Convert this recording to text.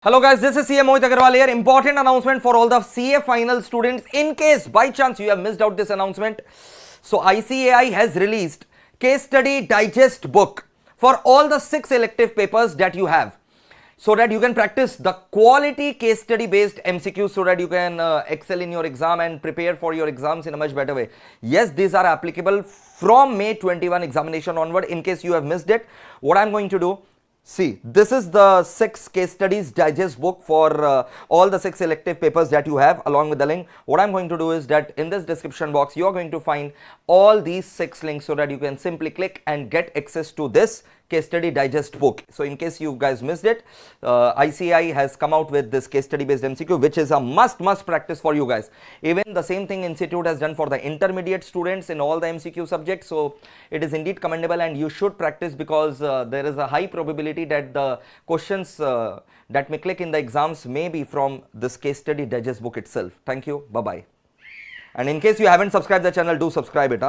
Hello guys, this is CA MOHIT AGARWAL here. Important announcement for all the CA final students. In case by chance you have missed out this announcement, so ICAI has released case study digest book for all the 6 elective papers that you have, so that you can practice the quality case study based MCQs, so that you can excel in your exam and prepare for your exams in a much better way. Yes, these are applicable from May 21 examination onward. In case you have missed it, what I'm going to do, see, this is the 6 case studies digest book for all the 6 elective papers that you have, along with the link. What I'm going to do is that in this description box you are going to find all these 6 links, so that you can simply click and get access to this case study digest book. So in case you guys missed it, ICAI has come out with this case study based MCQ, which is a must practice for you guys. Even the same thing institute has done for the intermediate students in all the MCQ subjects. So it is indeed commendable, and you should practice, because there is a high probability that the questions that may click in the exams may be from this case study digest book itself. Thank you. Bye bye. And in case you haven't subscribed the channel, do subscribe it.